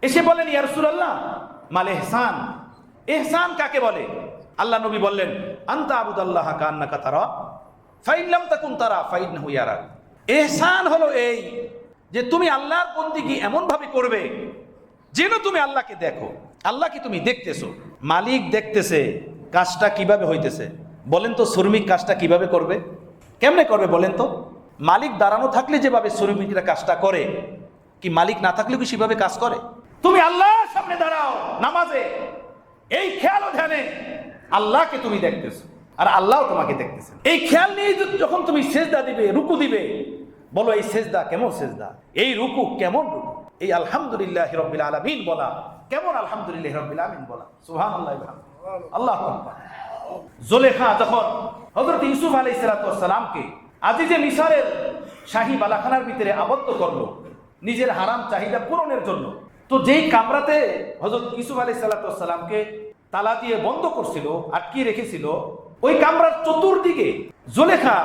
S2: এসে বলেন, ইয়া রাসূলুল্লাহ মাল ইহসান, ইহসান কাকে বলে? আল্লাহ নবী বললেন, আনতা আবুদাল্লাহ কান্নাকা তারা ফাইন লাম তাকুন তারা ফাইন্নাহু ইয়ারাক। ইহসান হলো এই যে তুমি আল্লাহর বন্দেগী এমন ভাবে করবে যেন তুমি আল্লাহকে দেখো। আল্লাহকে তুমি দেখতেছো, মালিক দেখতেছে, কাজটা কিভাবে হইতেছে। বলেন তো শ্রমিক কাজটা কিভাবে করবে? কেমনে করবে বলেন তো? মালিক দাঁড়ানো থাকলে যেভাবে শ্রমিকরা কাজটা করে, কি মালিক না থাকলে কি সেভাবে কাজ করে? তুমি আল্লাহর সামনে দাঁড়াও নামাজে, এই খেয়াল ও ধ্যানে আল্লাহকে তুমি দেখতেছো আর আল্লাহও তোমাকে দেখতেছে। এই খেয়াল নিয়ে যখন তুমি সেজদা দিবে, রুকু দিবে, বলো এই সেজদা কেমন সেজদা, এই রুকু কেমন রুকু, এই আলহামদুলিল্লাহি রাব্বিল আলামিন বলা কেমন আলহামদুলিল্লাহি রাব্বিল আলামিন বলা। সুবহানাল্লাহ, আল্লাহু আকবার। জুলেখা যখন হযরত ইউসুফ আলাইহিস সালামকে আজিজে মিসরের শাহী বালাখানার ভিতরে আবদ্ধ করলো নিজের হারাম চাহিদা পূরণের জন্য, তো যেই কামরাতে হযরত ইউসুফ আলাইহিস সালামকে তালা দিয়ে বন্ধ করছিল, আটকিয়ে রেখেছিল, ওই কামরার চতুর্দিকে জুলেখা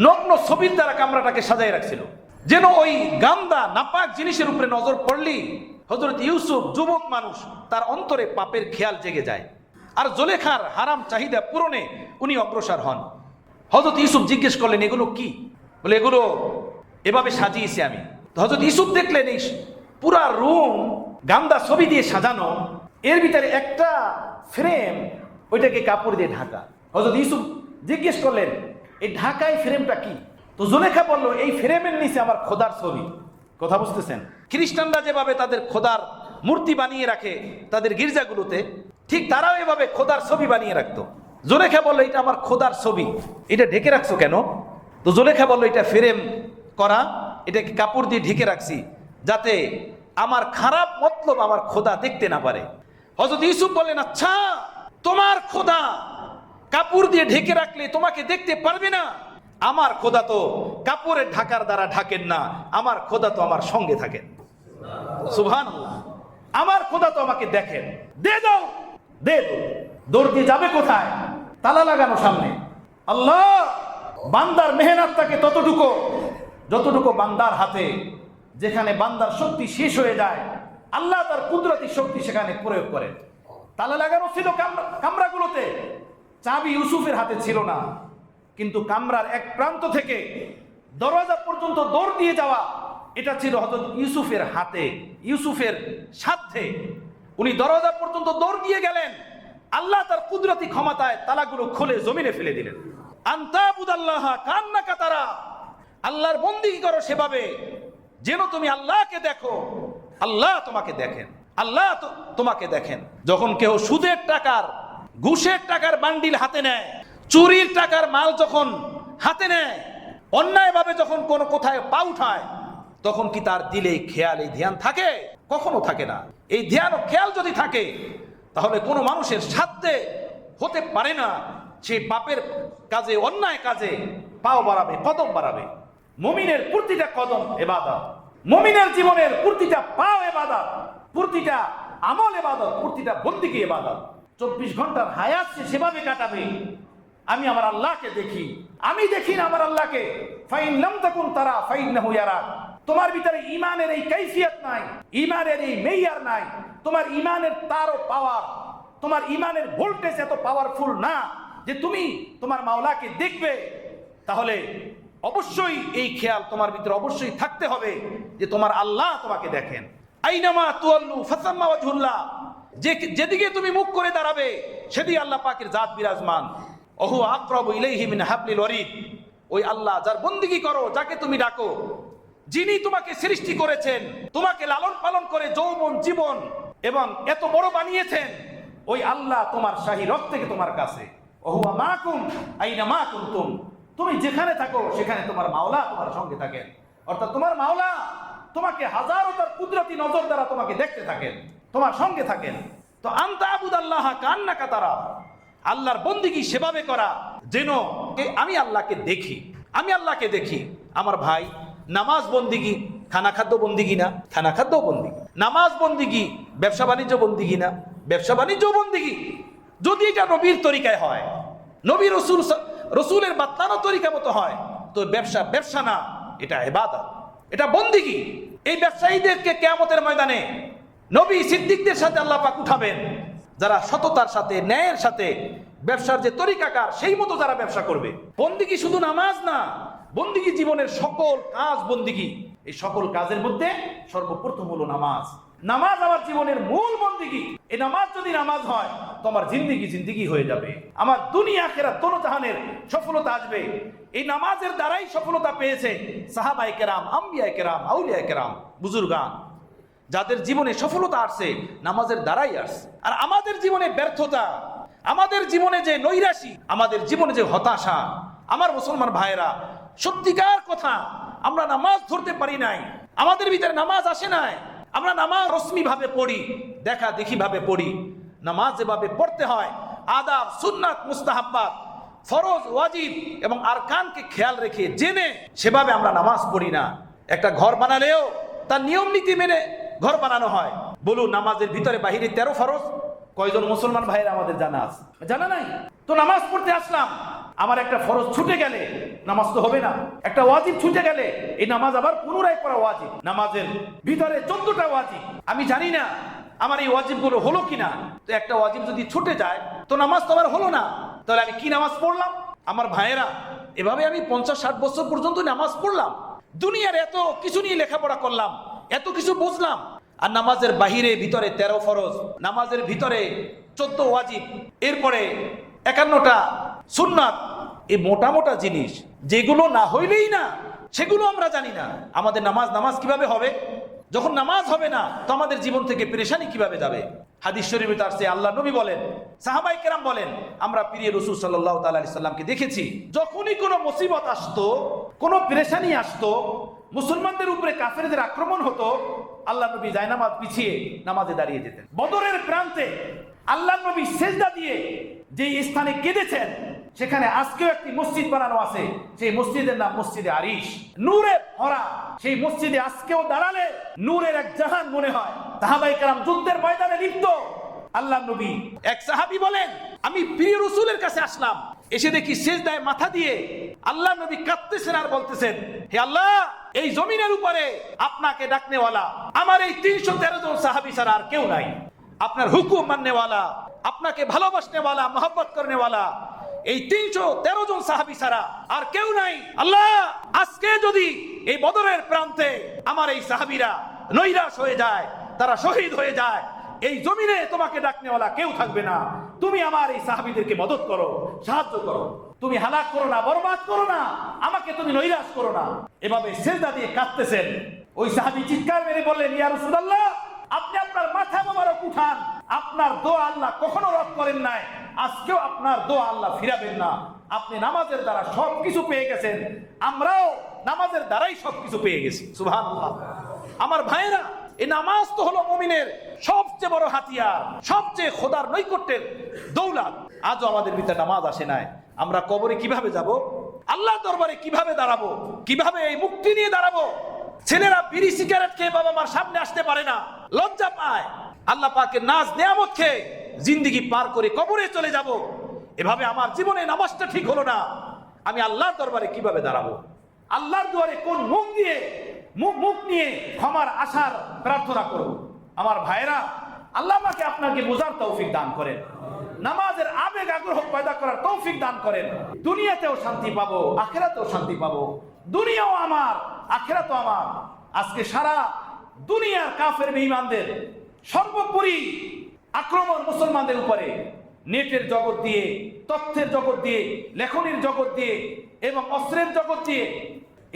S2: নগ্ন ছবির দ্বারা কামরাটাকে সাজায় রাখছিল, যেন ওই গান্দা নাপাক জিনিসের উপরে নজর পড়লি হযরত ইউসুফ যুবক মানুষ, তার অন্তরে পাপের খেয়াল জেগে যায় আর জুলেখার হারাম চাহিদা পূরণে উনি অগ্রসর হন। হযরত ইউসুফ জিজ্ঞেস করলেন, এগুলো কি? বলে, এগুলো এভাবে সাজিয়েছি আমি। তো হযরত ইউসুফ দেখলেন এই পুরা রুম গান্দা ছবি দিয়ে সাজানো, এর ভিতরে একটা ফ্রেম, ওইটাকে কাপড় দিয়ে ঢাকা। হযরত ইউসুফ জিজ্ঞেস করলেন, এই ঢাকায় ফ্রেমটা কি? তো জুলেখা বলল, এই ফ্রেমের নিচে আমার খোদার ছবি। কথা বুঝতেছেন? খ্রিস্টানরা যেভাবে তাদের খোদার মূর্তি বানিয়ে রাখে তাদের গির্জাগুলোতে, ঠিক তারাও এভাবে খোদার ছবি বানিয়ে রাখতো। জুলেখা বলল, এটা আমার খোদার ছবি, এটা ঢেকে রাখছো কেন? তো জুলেখা বলল, এটা ফ্রেম করা, এটাকে কাপড় দিয়ে ঢেকে রাখছি যাতে আমার খারাপ মতলব আমার খোদা দেখতে না পারে। হযরত ইউসুফ বললেন, আচ্ছা তোমার খোদা কাপড় দিয়ে ঢেকে রাখলে তোমাকে দেখতে পারবে না? আমার খোদা তো কাপড়ের ঢাকার দ্বারা ঢাকেন না, আমার খোদা তো আমার সঙ্গে থাকেন। সুবহানাল্লাহ, আমার খোদা তো আমাকে দেখেন। দে দাও, দে দাও। দৌড় দিয়ে যাবে কোথায়? তালা লাগানো সামনে। আল্লাহ বান্দার মেহনতটাকে ততটুকু যতটুকু বান্দার হাতে, যেখানে বান্দার শক্তি শেষ হয়ে যায় আল্লাহ তার কুদরতি শক্তি সেখানে প্রয়োগ করেন। তালা লাগানো ছিল কামরাগুলোতে, চাবি ইউসুফের হাতে ছিল না, কিন্তু কামরার এক প্রান্ত থেকে দরজা পর্যন্ত দৌড় দিয়ে যাওয়া এটা ছিল হযরত ইউসুফের হাতে, ইউসুফের সাধ্যে। উনি দরজা পর্যন্ত দৌড় দিয়ে গেলেন, আল্লাহ তার কুদরতি ক্ষমতায় তালাগুলো খুলে জমিনে ফেলে দিলেন। আনতাবুদাল্লাহ কান্নাকা তারা, আল্লাহর বন্দেগী করো সেভাবে যেন তুমি আল্লাহকে দেখো, আল্লাহ তোমাকে দেখেন, আল্লাহ তোমাকে দেখেন। যখন কেউ সুদের টাকার, ঘুষের টাকার বান্ডিল হাতে নেয়, চুরির টাকার মাল যখন হাতে নেয়, অন্যায়ভাবে যখন কোনো কোথায় পা উঠায়, তখন কি তার দিলে খেয়াল, এই ধ্যান থাকে? কখনো থাকে না। এই ধ্যান ও খেয়াল যদি থাকে তাহলে কোনো মানুষের সাধ্যে হতে পারে না সে পাপের কাজে, অন্যায় কাজে পাও বাড়াবে, কদম বাড়াবে। মুমিনের প্রতিটা কদম ইবাদত, মুমিনের জীবনের প্রতিটা পাও ইবাদত, প্রতিটা আমল ইবাদত, প্রতিটা বন্দেগী ইবাদত। 24 ঘন্টার হায়াত সে সেভাবে কাটাবে, আমি আমার আল্লাহকে দেখি, আমি দেখি না আমার আল্লাহকে। ফাইন লাম তাকুন তারা ফাইন্নাহু ইয়ারাক। তোমার ভিতরে ঈমানের এই কাইফিয়ত নাই, ঈমানের এই মেয়ার নাই, তোমার ঈমানের তারও পাওয়ার, তোমার ঈমানের ভোল্টেজ এত পাওয়ারফুল না যে তুমি তোমার মাওলাকে দেখবে। তাহলে অবশ্যই এই খেয়াল তোমার ভিতরে অবশ্যই থাকতে হবে যে তোমার আল্লাহ তোমাকে দেখেন। আইনামা তুয়াল্লু ফাসাম্মা ওয়াজহুল্লাহ, যেদিকে তুমি মুখ করে দাঁড়াবে সেদিকে আল্লাহ পাকের জাত বিরাজমান। ওহু আকরাবু ইলাইহি মিন হাবলিল ওয়ারিদ, ওই আল্লাহ যার বন্দেগী করো, যাকে তুমি ডাকো, যিনি তোমাকে সৃষ্টি করেছেন, তোমাকে লালন পালন করে যৌবন জীবন এবং এত বড় বানিয়েছেন, ওই আল্লাহ তোমার শাহী রব থেকে তোমার কাছে। ওহুয়া মাকুম আইনা মা কুনতুম, তুমি যেখানে থাকো সেখানে তোমার মাওলা তোমার সঙ্গে থাকেন। অর্থাৎ তোমার মাওলা তোমাকে হাজারো তার কুদরতি নজর দ্বারা তোমাকে দেখতে থাকেন, তোমার সঙ্গে থাকেন। তো আনতা আবুদাল্লাহ কান্নাকা তারা, আল্লাহর বন্দিগি সেভাবে করা যেন আমি আল্লাহকে দেখি, আমি আল্লাহকে দেখি। আমার ভাই, নামাজ বন্দিগি খানা খাদ্য বন্দিগি না? খানা খাদ্য বন্দিগি। নামাজ বন্দিগি ব্যবসা বাণিজ্য বন্দিগি না? ব্যবসা বাণিজ্য বন্দিগি। যদি এটা নবীর তরিকায় হয়, নবী রসুলের বাতলানো তরিকা মতো হয়, তো ব্যবসা ব্যবসা না, এটা ইবাদত, এটা বন্দিগি। এই ব্যবসায়ীদেরকে কিয়ামতের ময়দানে নবী সিদ্দিকদের সাথে আল্লাহ পাক উঠাবেন, যারা সততার সাথে ন্যায়ের সাথে ব্যবসার যে তরিকাকার সেই মতো যারা ব্যবসা করবে। বন্দিগি শুধু নামাজ না, বন্দিগি জীবনের সকল কাজ বন্দিগি। এই সকল কাজের মধ্যে সর্বপ্রথম হলো নামাজ। নামাজ আমার জীবনের মূল বন্দিগি। এই নামাজ যদি নামাজ হয়, তোমার জিন্দিগি হয়ে যাবে। আমার দুনিয়া আখিরাত দোনো জাহানের সফলতা আসবে। এই নামাজের দ্বারাই সফলতা পেয়েছে সাহাবায়ে কেরাম, আম্বিয়ায়ে কেরাম, আউলিয়ায়ে কেরাম, বুজুর্গান। যাদের জীবনে সফলতা আসছে নামাজের দ্বারাই আসছে। আর আমাদের জীবনে ব্যর্থতা, আমাদের জীবনে যে নৈরাশী, আমাদের জীবনে যে হতাশা, আমার মুসলমান ভাইয়েরা, সত্যিকার কথা, আমরা নামাজ ধরতে পারি নাই, আমাদের ভিতরে নামাজ আসে নাই। আমরা নামাজ রসমি ভাবে পড়ি, দেখা দেখি ভাবে পড়ি। নামাজ যেভাবে পড়তে হয়, আদাব, সুন্নাত, মুস্তাহাব্বাত, ফরজ, ওয়াজিব এবং আরকানকে খেয়াল রেখে জেনে সেভাবে আমরা নামাজ পড়ি না। একটা ঘর বানালেও তার নিয়ম নীতি মেনে ঘর বানানো হয়। বলুন, নামাজের ভিতরে বাহিরে 13 ফরজ কয়জন মুসলমান ভাইয়ের আমাদের জানা আছে? জানা নাই। তো নামাজ পড়তে আসলাম, আমার একটা ফরজ ছুটে গেলে নামাজ তো হবে না। একটা ওয়াজিব ছুটে গেলে এই নামাজ আবার পুনরায় পড়া ওয়াজিব। নামাজের ভিতরে 14টা ওয়াজিব। আমি জানি না আমার এই ওয়াজিবগুলো হলো কিনা। তো একটা ওয়াজিব যদি ছুটে যায় তো নামাজ তো আমার হলো না, তাহলে আমি কি নামাজ পড়লাম? আমার ভাইয়েরা, এভাবে আমি 50-60 বছর পর্যন্ত নামাজ পড়লাম, দুনিয়ার এত কিছু নিয়ে লেখাপড়া করলাম, এত কিছু বুঝলাম, আর নামাজের বাহিরে ভিতরে 13 ফরজ, নামাজের ভিতরে 14 ওয়াজিব, এরপরে 51টা সুন্নাত। এই মোটা মোটা জিনিস যেগুলো না হইলেই না, সেগুলো আমরা জানি না। আমাদের নামাজ কিভাবে হবে? যখন নামাজ হবে না, তো আমাদের জীবন থেকে পেরেশানি কিভাবে যাবে? হাদিস শরীফে তার সে আল্লাহ নবী বলেন, সাহাবায়ে কেরাম বলেন, আমরা প্রিয় রাসূল সাল্লাল্লাহু তাআলা আলাইহি সাল্লামকে দেখেছি, যখনই কোনো মুসিবত আসতো, কোনো পেরেশানি আসতো, মুসলমানদের উপরে কাফেরদের আক্রমণ হতো, আল্লাহ নবী জায়নামাজ পিছিয়ে নামাজে দাঁড়িয়ে যেতেন। বদরের প্রান্তে আল্লাহ নবী সেজদা দিয়ে যে স্থানে কেঁদেছেন, সেখানে আজকেও একটি মসজিদ বানানো আছে। সেই মসজিদের নাম মসজিদে আরিশ, নূরে ভরা। সেই মসজিদে আজকেও দাঁড়ালে নূরের এক জাহান মনে হয়। সাহাবায়ে কেরাম যুদ্ধের ময়দানে লিপ্ত। আল্লাহ নবী, এক সাহাবী বলেন, আমি প্রিয় রাসূলের কাছে আসলাম, এসে দেখি সেজদায় মাথা দিয়ে আল্লাহ নবী কাঁদতেছেন আর বলতেছেন, হে আল্লাহ, এই জমিনের উপরে আপনাকে ডাকনেওয়ালা আমার এই 313 জন সাহাবী ছাড়া আর কেউ নাই। আপনার হুকুম মাননেওয়ালা, আপনাকে ভালোবাসনেওয়ালা, মহব্বত করনেওয়ালা এই 313 জন সাহাবী ছাড়া আর কেউ নাই। আল্লাহ, আজকে যদি এই বদরের প্রান্তে আমার এই সাহাবীরা নৈরাশ হয়ে যায়, তারা শহীদ হয়ে যায়, এই জমিনে তোমাকে ডাকনেওয়ালা কেউ থাকবে না। তুমি আমার এই সাহাবীদেরকে মদত করো, সাহায্য করো, তুমি হালাক করো না, বরবাদ করো না, আমাকে তুমি নৈরাশ করো না। এভাবে সেজদা দিয়ে কাঁদতেছেন। ওই সাহাবী চিৎকার মেরে বললেন, ইয়া রাসূলুল্লাহ, আপনি আপনার মাথা মোবারক উঠান, আপনার দোয়া আল্লাহ কখনো রদ করেন নাই, আজকেও আপনার দোয়া আল্লাহ ফিরাবেন না। আপনি নামাজের দ্বারা সবকিছু পেয়ে গেছেন, আমরাও নামাজের দ্বারাই সবকিছু পেয়ে গেছি। সুবহানাল্লাহ। আমার ভাইয়েরা, এই নামাজ তো হলো মুমিনের সবচেয়ে বড় হাতিয়ার, সবচেয়ে খোদার নৈকট্যের দৌলত। আজও আমাদের ভিতরে নামাজ আসে নাই। আমরা কবরে কিভাবে যাব? আল্লাহর দরবারে কিভাবে দাঁড়াবো? কিভাবে এই মুক্তি নিয়ে দাঁড়াবো? ছেলেরা বিড়ি সিগারেট খেয়ে বাবা মার সামনে আসতে পারে না, লজ্জা পায়। আল্লাহ পাকের নাজ নেয়ামত খেয়ে জিন্দেগি পার করে কবরে চলে যাব। এভাবে আমার জীবনে নামাজটা ঠিক হলো না, আমি আল্লাহর দরবারে কিভাবে দাঁড়াবো? আল্লাহর দুয়ারে কোন মুখ নিয়ে ক্ষমার আশার প্রার্থনা করব? আমার ভাইরা, আল্লাহ আমাকে আপনাকে বোঝার তৌফিক দান করেন, নামাজের আবেগ আগ্রহ পয়দা করার তৌফিক দান করেন। দুনিয়াতেও শান্তি পাবো, আখিরাতেও শান্তি পাবো। দুনিয়াও আমার, আখিরাতও আমার। আজকে সারা দুনিয়ার কাফের বেঈমানদের সর্বোপরি আক্রমণ মুসলমানদের উপরে, নেটের জগৎ দিয়ে, তথ্যের জগৎ দিয়ে, লেখনির জগৎ দিয়ে এবং অস্ত্রের জগৎ দিয়ে।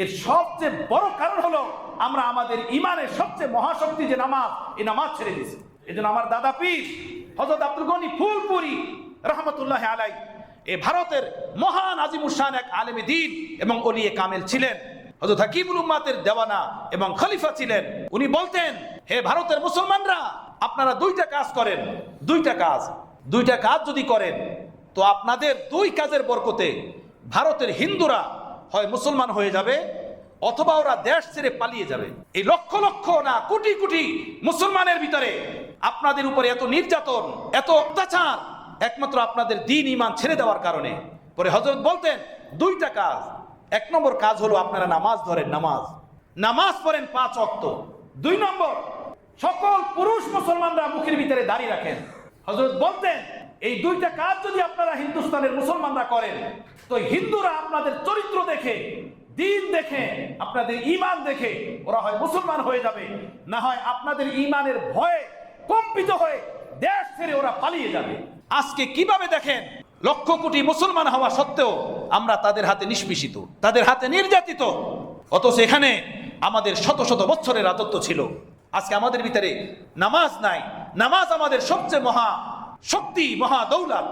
S2: এর সবচেয়ে বড় কারণ হলো আমরা আমাদের ইমানের সবচেয়ে মহাশক্তি যে নামাজ, এই নামাজ ছেড়ে দিয়েছি। এই জন্য আমার দাদা পীর হযরত আব্দুল গনি ফুলপুরি রহমতুল্লাহ আলাই, এ ভারতের মহান আজিমুস শান এক আলেমে দ্বীন এবং ওলিয়ে কামেল ছিলেন। হযরত হাকিমুল উম্মাতের দেওয়ানা এবং খলিফা ছিলেন। উনি বলতেন, হে ভারতের মুসলমানরা, আপনারা দুইটা কাজ করেন, দুইটা কাজ যদি করেন তো আপনাদের দুই কাজের বরকতে ভারতের হিন্দুরা হয় মুসলমান হয়ে যাবে অথবা ওরা দেশ ছেড়ে পালিয়ে যাবে। এই লক্ষ লক্ষ না কোটি কোটি মুসলমানের ভিতরে আপনাদের উপরে এত নির্যাতন, এত অত্যাচার একমাত্র আপনাদের দ্বীন ঈমান ছেড়ে দেওয়ার কারণে। পরে হযরত বলতেন দুইটা কাজ। এক নম্বর কাজ হলো আপনারা নামাজ ধরেন, নামাজ পড়েন 5 ওয়াক্ত। 2 নম্বর, সকল পুরুষ মুসলমানরা মুখের ভিতরে দাড়ি রাখেন। হযরত বলতেন এই দুইটা কাজ যদি আপনারা হিন্দুস্তানের মুসলমানরা করেন তো হিন্দুরা আপনাদের চরিত্র দেখে, দিন দেখে, আপনাদের ঈমান দেখে ওরা হয় মুসলমান হয়ে যাবে, না হয় আপনাদের ঈমানের ভয়ে কম্পিত হয়ে দেশ ছেড়ে ওরা পালিয়ে যাবে। আজকে কিভাবে দেখেন লক্ষ কোটি মুসলমান হওয়া সত্ত্বেও আমরা তাদের হাতে নিষ্পেষিত, তাদের হাতে নির্যাতিত, অথচ এখানে আমাদের শত শত বছরের রাজত্ব ছিল। আজকে আমাদের ভিতরে নামাজ নাই। নামাজ আমাদের সবচেয়ে মহা শক্তি, মহা দৌলত।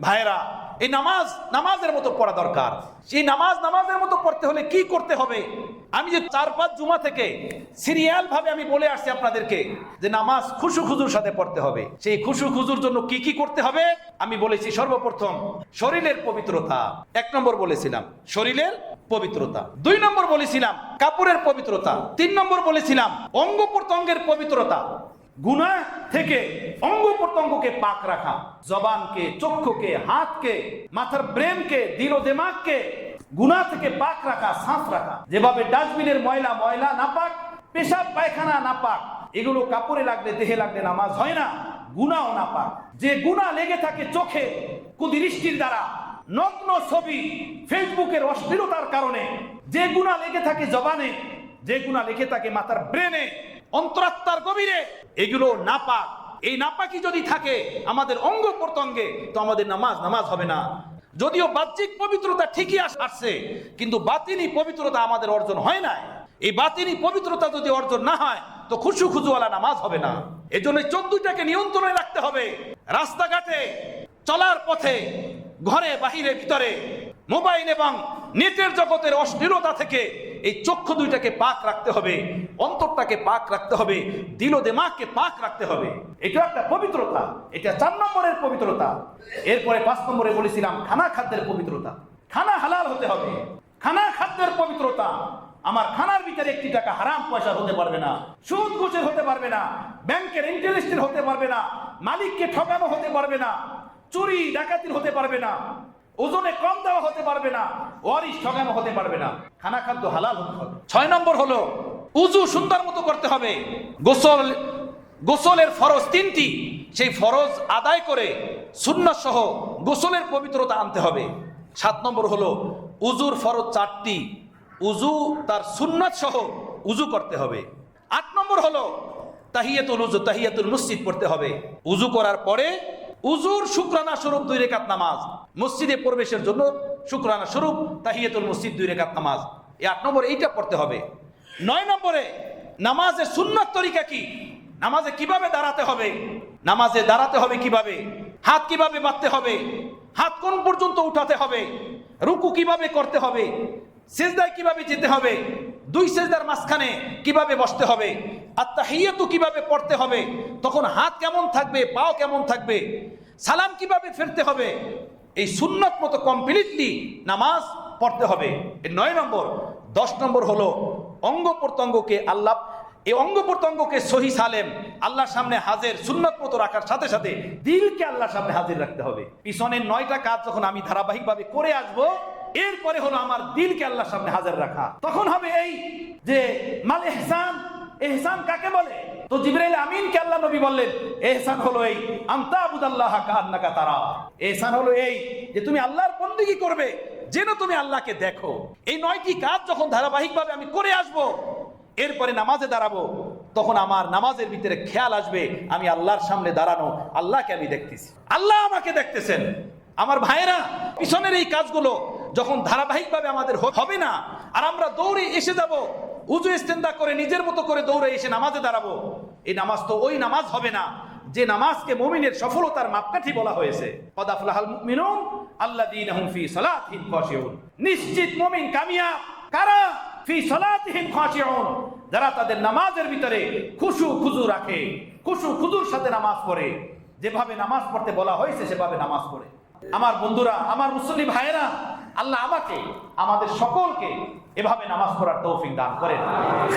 S2: ভাইরা, এই নামাজের মতো পড়া দরকার। সেই নামাজের মতো পড়তে হলে কি করতে হবে? আমি যে 4-5 জুমা থেকে সিরিয়াল ভাবে আমি বলে আসছি আপনাদেরকে যে নামাজ খুশু খুজুর সাথে পড়তে হবে। সেই খুশু খুজুর জন্য কি কি করতে হবে আমি বলেছি। সর্বপ্রথম শরীরের পবিত্রতা, 1 নম্বর বলেছিলাম শরীরের পবিত্রতা। 2 নম্বর বলেছিলাম কাপড়ের পবিত্রতা। 3 নম্বর বলেছিলাম অঙ্গ প্রত্যঙ্গের পবিত্রতা। গুনাহ থেকে অঙ্গ প্রত্যঙ্গকে পাক রাখা, জবানকে, চক্ষুকে, হাতকে, মাথার ব্রেনকে, দিল ও দিমাগকে গুনাহ থেকে পাক রাখা, সাফ রাখা। যেভাবে ডাস্টবিনের ময়লা নাপাক, পেশাব পায়খানা নাপাক, এগুলো কাপড়ে লাগলে, দেহে লাগলে নামাজ হয় না, গুনাহ নাপাক। যে গুনাহ লেগে থাকে চোখে কুদৃষ্টির দ্বারা, নগ্ন ছবি, ফেসবুকের অশ্লীলতার কারণে, যে গুনাহ লেগে থাকে জবানে, যে গুনাহ লেগে থাকে মাথার ব্রেনে, অন্তরাত্মার গভীরে, এগুলো নাপাক। এই নাপাকি যদি থাকে আমাদের অঙ্গ প্রত্যঙ্গে তো আমাদের নামাজ হবে না। যদিও বাহ্যিক পবিত্রতা ঠিকই আসছে, কিন্তু বাতিনি পবিত্রতা আমাদের অর্জন হয় না। এই বাতিনি পবিত্রতা যদি অর্জন না হয় তো খুশু খুজুওয়ালা নামাজ হবে না। এজন্য 14টাকে নিয়ন্ত্রণে রাখতে হবে। রাস্তাঘাটে চলার পথে, ঘরে বাহিরে ভিতরে, মোবাইল এবং নেটের জগতের অশ্লীলতা থেকে এই চক্ষু দুইটাকে পাক রাখতে হবে, অন্তরটাকে পাক রাখতে হবে, দিল ও দিমাগকে পাক রাখতে হবে। এটা একটা পবিত্রতা। এটা 4 নম্বরের পবিত্রতা। এরপরে 5 নম্বরে বলেছিলাম খানা খাদ্যের পবিত্রতা। খানা হালাল হতে হবে। খানা খাদ্যের পবিত্রতা। আমার খানার ভিতরে 1 টাকা হারাম পয়সা হতে পারবে না, সুদ ঘুষের হতে পারবে না, ব্যাংকের ইন্টারেস্টের হতে পারবে না, মালিককে ঠকানো হতে পারবে না, চুরি ডাকাতির হতে পারবে না, ওজনে কম দেওয়া হতে পারবে না, ওয়ারিশ ঠকানো হতে পারবে না। খানা খাদ্য হালাল হতে হবে। 6 নম্বর হলো উযু সুন্দর মতো করতে হবে। গোসলের ফরজ 3টি, সেই ফরজ আদায় করে সুন্নাত সহ গোসলের পবিত্রতা আনতে হবে। 7 নম্বর হলো উযুর ফরজ 4টি, উযু তার সুন্নাত সহ উযু করতে হবে। 8 নম্বর হলো তাহিয়াতুল উযু, তাহিয়াতুল মসজিদ পড়তে হবে। উযু করার পরে উযুর শুকরানা স্বরূপ 2 রাকাত নামাজ, মসজিদে প্রবেশের জন্য শুকরানা স্বরূপ তাহিয়াতুল মসজিদ 2 রাকাত নামাজ। এই 8 নম্বর এইটা পড়তে হবে। 9 নম্বরে নামাজের সুন্নাত তরিকা কি, নামাজে কিভাবে দাঁড়াতে হবে, নামাজে দাঁড়াতে হবে কিভাবে, হাত কিভাবে বাঁধতে হবে, হাত কোন পর্যন্ত উঠাতে হবে, রুকু কিভাবে করতে হবে, সিজদায় কিভাবে যেতে হবে, 2 সিজদার মাঝখানে কিভাবে বসতে হবে, আত্তাহিয়াতু কিভাবে পড়তে হবে, তখন হাত কেমন থাকবে, পাও কেমন থাকবে, সালাম কিভাবে ফিরতে হবে, এই সুন্নাত মতো কমপ্লিটলি নামাজ পড়তে হবে। এই 9 নম্বর। 10 নম্বর হলো অঙ্গ প্রত্যঙ্গকে এই অঙ্গ প্রত্যঙ্গকে সহি সালেম আল্লাহর সামনে হাজির সুন্নাত মতো রাখার সাথে সাথে দিলকে আল্লাহর সামনে হাজির রাখতে হবে। পিছনের 9টা কাজ যখন আমি ধারাবাহিকভাবে করে আসবো, এরপরে হলো আমার দিলকে আল্লাহর সামনে হাজির রাখা। তখন হবে এই যে মাল ইহসান। ইহসান কাকে বলে? তো জিবরাইল আমিনকে আল্লাহ নবী বললেন ইহসান হলো এই আনতা আবুদাল্লাহ কান্নাকা তারা। ইহসান হলো এই যে তুমি আল্লাহর বন্দেগী করবে যেন তুমি আল্লাহকে দেখো। এই 9টি কাজ যখন ধারাবাহিকভাবে আমি করে আসবো, এরপরে নামাজে দাঁড়াবো, তখন আমার নামাজের ভিতরে খেয়াল আসবে আমি আল্লাহর সামনে দাঁড়ানো, আল্লাহকে আমি দেখতেছি, আল্লাহ আমাকে দেখতেছেন। আমার ভাইয়েরা, পিছনের এই কাজগুলো যখন ধারাবাহিকভাবে আমাদের হবে না, আর আমরা দৌড়ে এসে যাব, উযু ইস্তেনজা করে নিজের মতো করে দৌড়ে এসে নামাজে দাঁড়াবো, এই নামাজ তো ওই নামাজ হবে না যে নামাজকে মুমিনের সফলতার মাপকাঠি বলা হয়েছে। কদ আফলাহাল মুমিনুন আল্লাযীনা হুম ফি সালাতিহিম খাশিউন। নিশ্চিত মুমিন কামিয়াব কারা? ফি সালাতিহিম খাশিউন, যারা তাদের নামাজের ভিতরে খুশু খুজু রাখে, খুশু খুজুর সাথে নামাজ পড়ে, যেভাবে নামাজ পড়তে বলা হয়েছে সেভাবে নামাজ পড়ে। আমার বন্ধুরা, আমার মুসলিম ভাইয়েরা, আল্লাহ আমাকে, আমাদের সকলকে এভাবে নামাজ পড়ার তৌফিক দান করেন,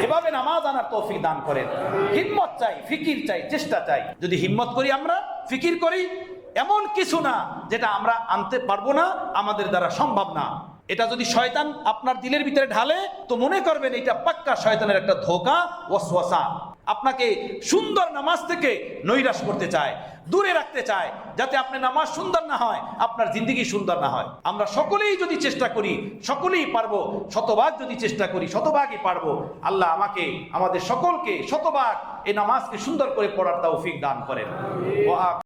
S2: এভাবে নামাজ আনার তৌফিক দান করেন। হিম্মত চাই, ফিকির চাই, চেষ্টা চাই। যদি হিম্মত করি, আমরা ফিকির করি, এমন কিছু না যেটা আমরা আনতে পারবো না, আমাদের দ্বারা সম্ভব না। এটা যদি শয়তান আপনার দিলের ভিতরে ঢালে, তো মনে করবেন এটা পাক্কা শয়তানের একটা ধোঁকা, ওয়াসওয়াসা। আপনাকে সুন্দর নামাজ থেকে নৈরাশ করতে চায়, দূরে রাখতে চায়, যাতে আপনার নামাজ সুন্দর না হয়, আপনার জিন্দেগি সুন্দর না হয়। আমরা সকলেই যদি চেষ্টা করি, সকলেই পারবো। শতভাগ যদি চেষ্টা করি, শতভাগই পারবো। আল্লাহ আমাকে, আমাদের সকলকে শতভাগ এই নামাজকে সুন্দর করে পড়ার তৌফিক দান করেন।